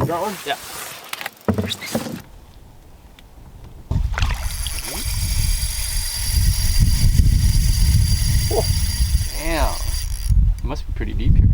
Got one? Yeah. Oh, damn. It must be pretty deep here.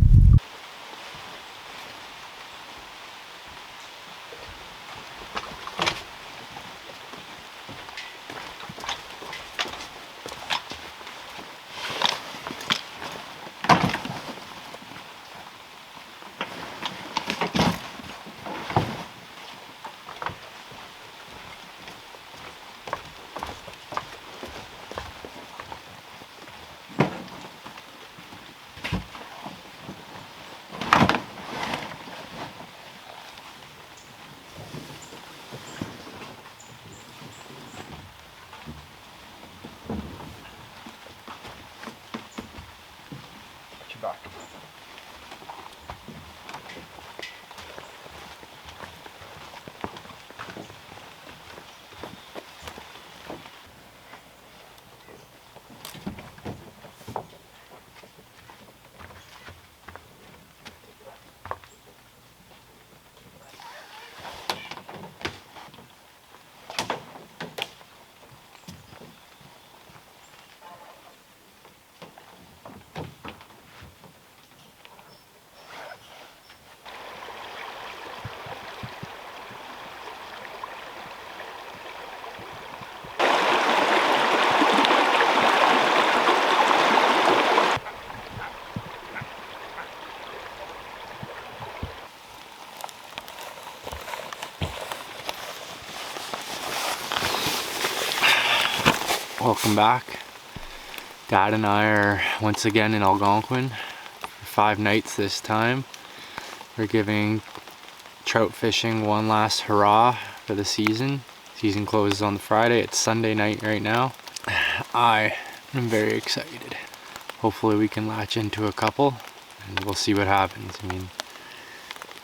Back. Welcome back. Dad and I are once again in Algonquin for 5 nights this time. We're giving trout fishing one last hurrah for the season. Season closes on the Friday. It's Sunday night right now. I am very excited. Hopefully we can latch into a couple and we'll see what happens. I mean,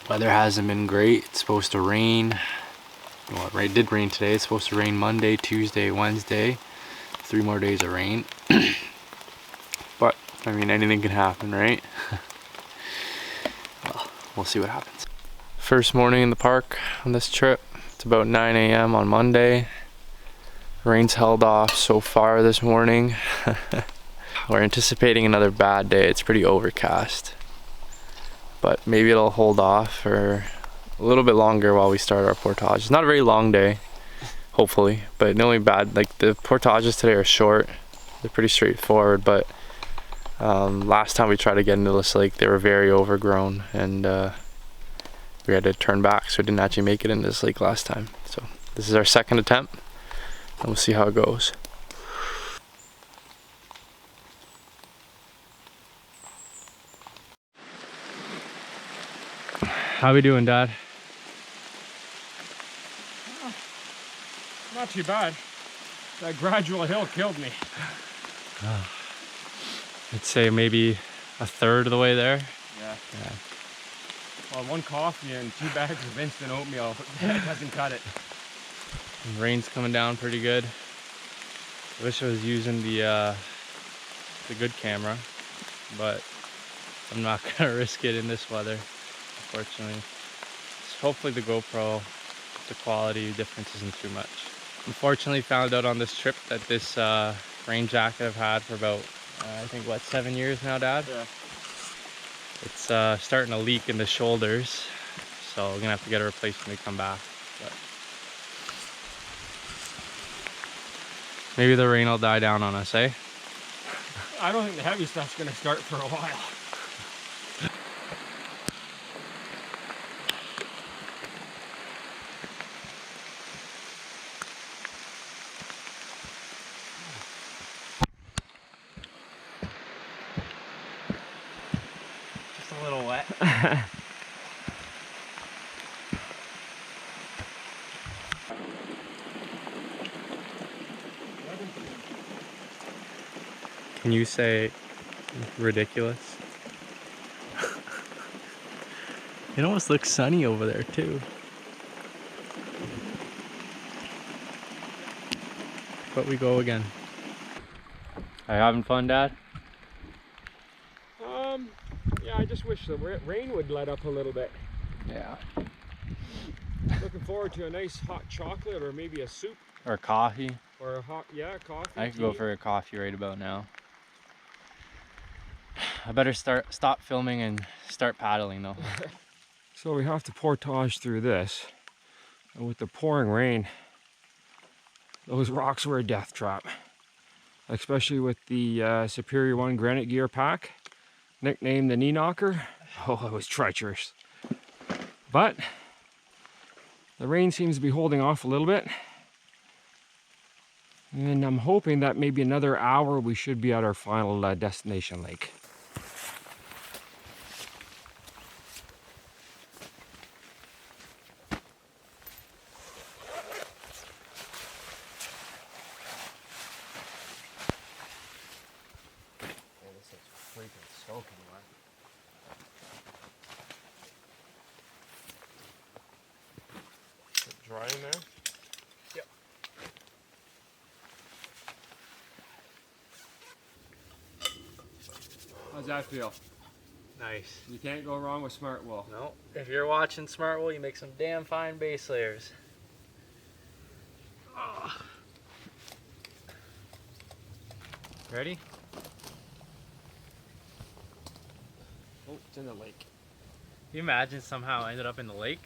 weather hasn't been great. It's supposed to rain. Well, it did rain today. It's supposed to rain Monday, Tuesday, Wednesday. 3 more days of rain. But I mean, anything can happen, right? Well, we'll see what happens. First morning in the park on this trip. It's about 9 a.m. on Monday. Rain's held off so far this morning. We're anticipating another bad day. It's pretty overcast, but maybe it'll hold off for a little bit longer while we start our portage. It's not a very long day, hopefully, but the only bad, like the portages today are short. They're pretty straightforward, but last time we tried to get into this lake, they were very overgrown, and we had to turn back, so we didn't actually make it into this lake last time. So this is our second attempt, and we'll see how it goes. How we doing, Dad? Not too bad. That gradual hill killed me. I'd say maybe a third of the way there. Yeah. Well, 1 coffee and 2 bags of instant oatmeal doesn't cut it. And rain's coming down pretty good. I wish I was using the good camera, but I'm not gonna risk it in this weather, unfortunately. So hopefully the GoPro, the quality difference isn't too much. Unfortunately, found out on this trip that this rain jacket I've had for about I think what, 7 years now, Dad? Yeah. It's starting to leak in the shoulders, so we're gonna have to get a replacement when we come back. But maybe the rain will die down on us, eh? I don't think the heavy stuff's gonna start for a while. Just a little wet. Can you say ridiculous? It almost looks sunny over there too. But we go again. Are you having fun, Dad? Yeah, I just wish the rain would let up a little bit. Yeah. Looking forward to a nice hot chocolate or maybe a soup Or coffee. or a hot, yeah, coffee. I could go for a coffee right about now. I better stop filming and start paddling though. So we have to portage through this. And with the pouring rain, those rocks were a death trap. Especially with the Superior 1 Granite Gear pack, nicknamed the Knee Knocker. Oh, it was treacherous. But the rain seems to be holding off a little bit. And I'm hoping that maybe another hour we should be at our final destination lake. This is freaking soaking wet. Is it dry in there? Yep. How's that feel? Nice. You can't go wrong with Smart Wool. No, if you're watching Smart Wool, you make some damn fine base layers. Oh. Ready? Oh, it's in the lake. Can you imagine somehow I ended up in the lake?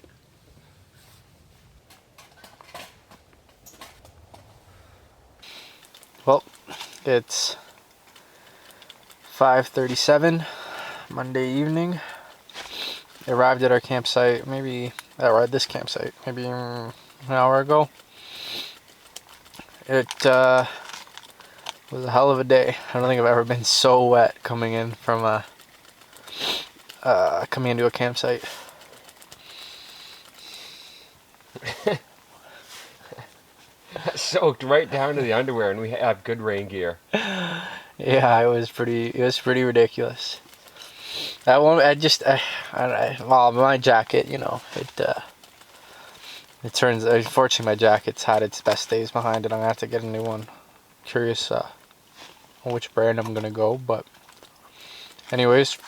Well, it's 5:37 Monday evening. I arrived at our campsite this campsite maybe an hour ago. It was a hell of a day. I don't think I've ever been so wet coming in from coming into a campsite. Soaked right down to the underwear, and we have good rain gear. Yeah, it was pretty ridiculous. That one, well, my jacket, you know, it turns, unfortunately my jacket's had its best days behind it. I'm gonna have to get a new one. Curious on which brand I'm gonna go, but anyways,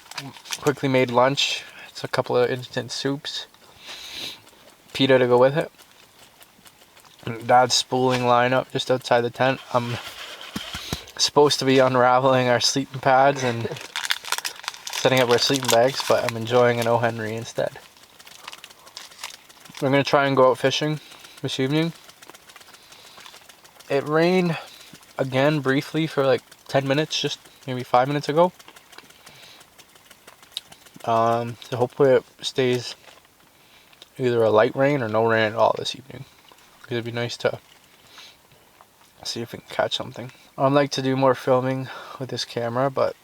quickly made lunch. It's a couple of instant soups, pita to go with it. Dad's spooling lineup just outside the tent. I'm supposed to be unraveling our sleeping pads and setting up our sleeping bags, but I'm enjoying an O. Henry instead. We're gonna try and go out fishing this evening. It rained again briefly for like 10 minutes, just maybe 5 minutes ago. So hopefully it stays either a light rain or no rain at all this evening. It'd be nice to see if we can catch something. I'd like to do more filming with this camera, but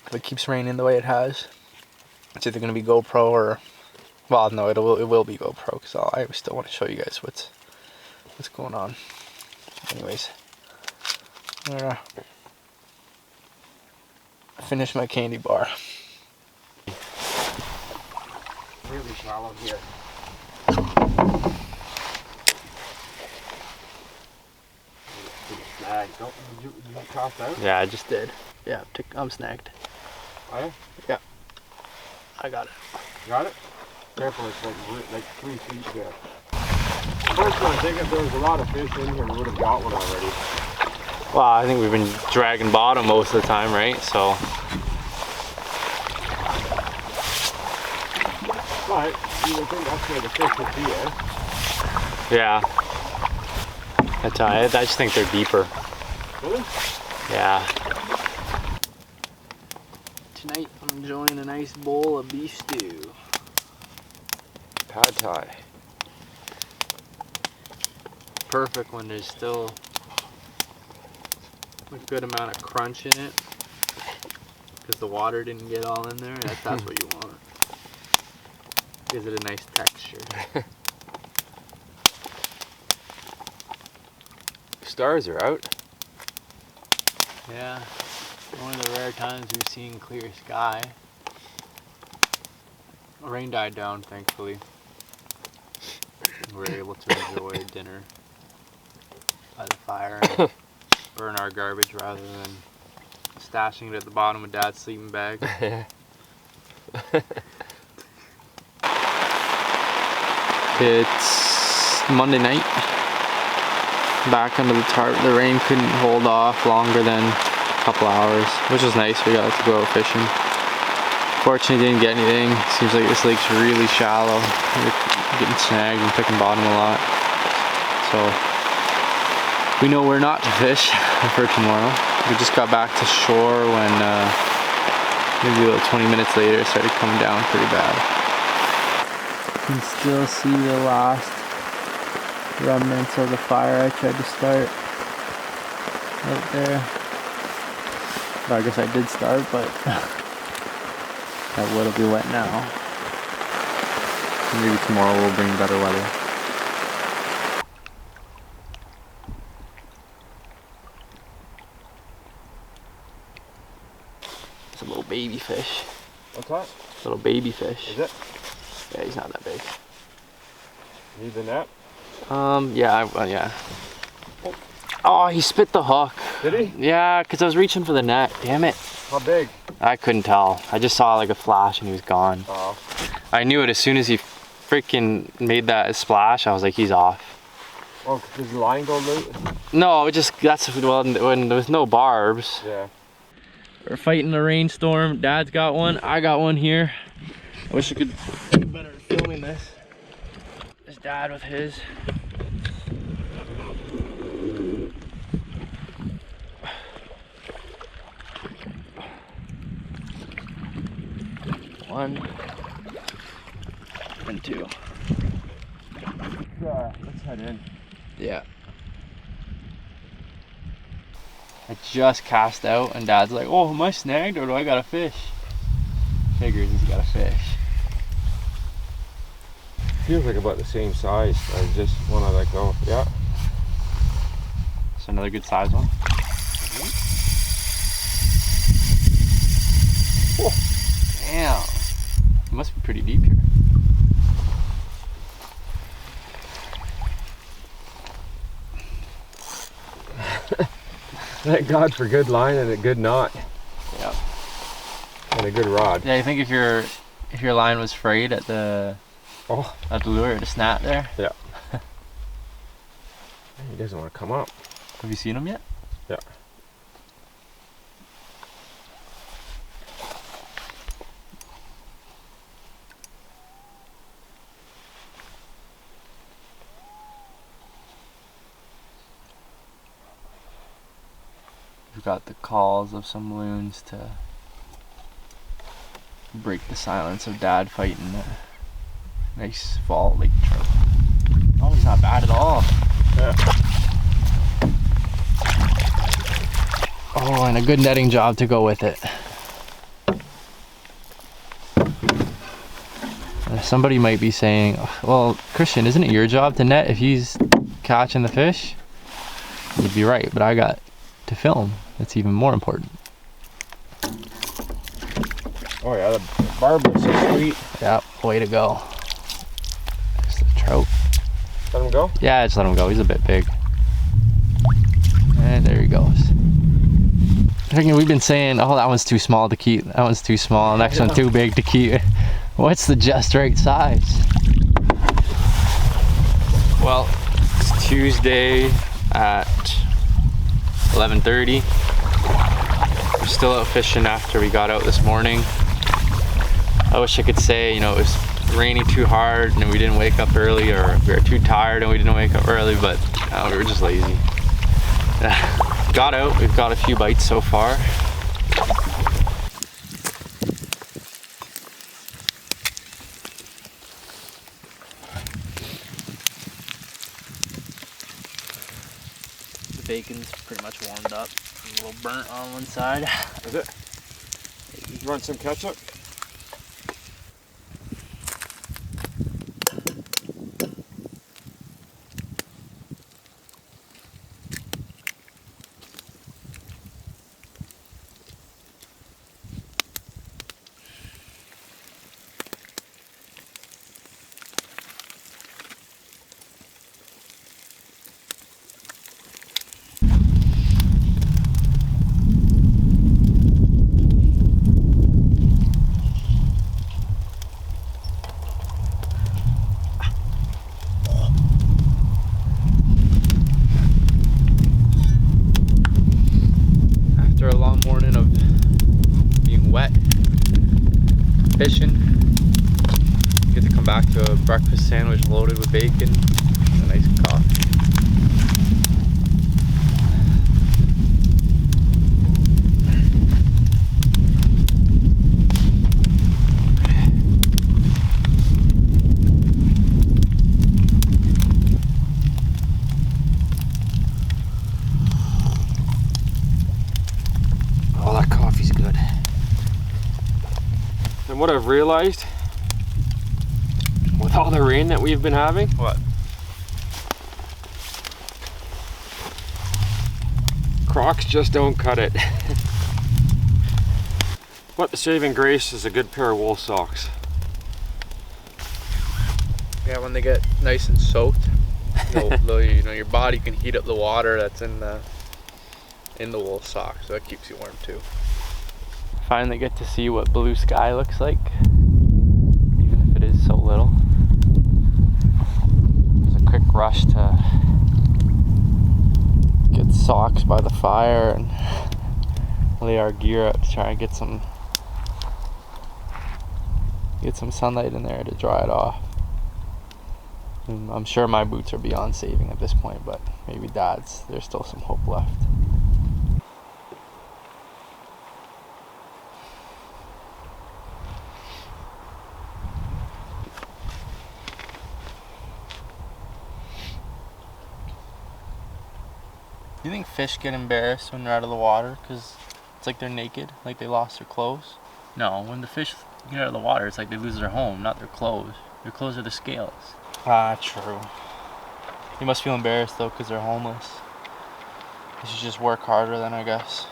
if it keeps raining the way it has, it's either going to be GoPro or, well, no, it will be GoPro, because I still want to show you guys what's going on. Anyways, I'm gonna finish my candy bar. Really shallow here. You tossed out? Yeah, I just did. Yeah, I'm snagged. Oh, yeah? I got it. Got it? Careful, it's like 3 feet there. First one, I think if there was a lot of fish in here, we would have got one already. Well, I think we've been dragging bottom most of the time, right? So. But you would think that's where the fish would be, eh? Yeah. I just think they're deeper. Really? Yeah. Tonight I'm enjoying a nice bowl of beef stew. Pad thai. Perfect when there's still a good amount of crunch in it, because the water didn't get all in there. That's what you want. Gives it a nice texture. Stars are out. Yeah, one of the rare times we've seen clear sky. The rain died down, thankfully. We were able to enjoy dinner by the fire and burn our garbage rather than stashing it at the bottom of Dad's sleeping bag. It's Monday night. Back under the tarp. The rain couldn't hold off longer than a couple hours, which was nice. We got to go out fishing. Fortunately, didn't get anything. Seems like this lake's really shallow. We're getting snagged and picking bottom a lot. So we know where not to fish for tomorrow. We just got back to shore when maybe about 20 minutes later it started coming down pretty bad. You can still see the last remnants of the fire I tried to start out there. Well, I guess I did start, but that wood will be wet now. Maybe tomorrow will bring better weather. It's a little baby fish. What's that? Little baby fish. Is it? Yeah, he's not that big. Need the net? Yeah. Oh, he spit the hook. Did he? Yeah, because I was reaching for the net. Damn it. How big? I couldn't tell. I just saw like a flash and he was gone. Oh. I knew it as soon as he freaking made that splash. I was like, he's off. Oh, does the line go loose? No, it just, that's when there was no barbs. Yeah. We're fighting a rainstorm. Dad's got one. I got one here. I wish I could do better at filming this. There's Dad with his. One and two. Let's head in. Yeah. I just cast out and Dad's like, oh, am I snagged or do I got a fish? Figures he's got a fish. Feels like about the same size. I just want to let go. Yeah. So another good size one. Oh, damn. It must be pretty deep here. Thank God for good line and a good knot. Yeah. And a good rod. Yeah, I think if your line was frayed at the lure, it'd snap there. Yeah. He doesn't want to come up. Have you seen him yet? Yeah. We've got the calls of some loons to break the silence of Dad fighting a nice fall lake trout. Oh, he's not bad at all. Yeah. Oh, and a good netting job to go with it. Somebody might be saying, well, Christian, isn't it your job to net if he's catching the fish? You'd be right, but I got to film. That's even more important. Oh yeah, the barb was so sweet. Yeah, way to go. There's the trout. Let him go? Yeah, just let him go. He's a bit big. And there he goes. I think we've been saying, oh, that one's too small to keep. That one's too small. Next one too big to keep. What's the just right size? Well, it's Tuesday at 11:30. We're still out fishing after we got out this morning. I wish I could say, you know, it was raining too hard and we didn't wake up early, or we were too tired and we didn't wake up early, but we were just lazy. Got out, we've got a few bites so far. The bacon's pretty much warmed up. A little burnt on one side. Is it? You want some ketchup? fishing. Get to come back to a breakfast sandwich loaded with bacon and a nice coffee. Oh, that coffee's good. And what I've realized, with all the rain that we've been having, What? Crocs just don't cut it. But the saving grace is a good pair of wool socks. Yeah, when they get nice and soaked, you know, your body can heat up the water that's in the wool sock, so that keeps you warm too. Finally get to see what blue sky looks like, even if it is so little. There's a quick rush to get socks by the fire and lay our gear out to try and get some sunlight in there to dry it off. And I'm sure my boots are beyond saving at this point, but maybe Dad's, there's still some hope left. Do you think fish get embarrassed when they're out of the water because it's like they're naked, like they lost their clothes? No, when the fish get out of the water, it's like they lose their home, not their clothes. Their clothes are the scales. Ah, true. They must feel embarrassed though because they're homeless. They should just work harder then, I guess.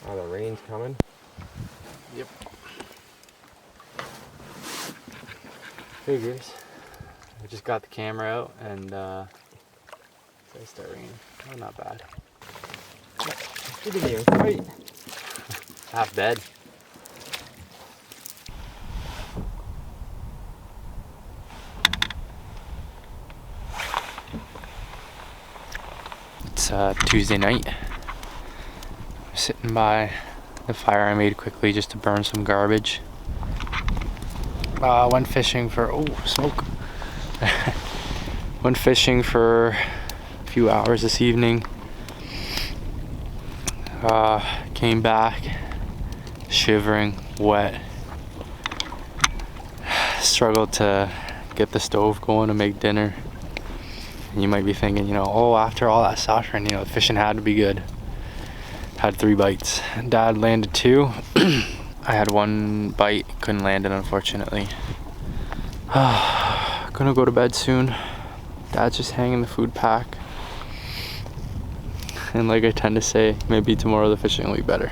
Oh, the rain's coming. Yep. Figures. I just got the camera out and it started raining. Oh, not bad. Look at you, right? Half dead. It's Tuesday night. I'm sitting by the fire I made quickly just to burn some garbage. Went fishing for, oh, smoke. Went fishing for a few hours this evening. Came back shivering, wet. Struggled to get the stove going to make dinner. And you might be thinking, you know, oh, after all that suffering, you know, the fishing had to be good. Had 3 bites. Dad landed 2. I had 1 bite, couldn't land it unfortunately. Gonna go to bed soon. Dad's just hanging the food pack. And like I tend to say, maybe tomorrow the fishing will be better.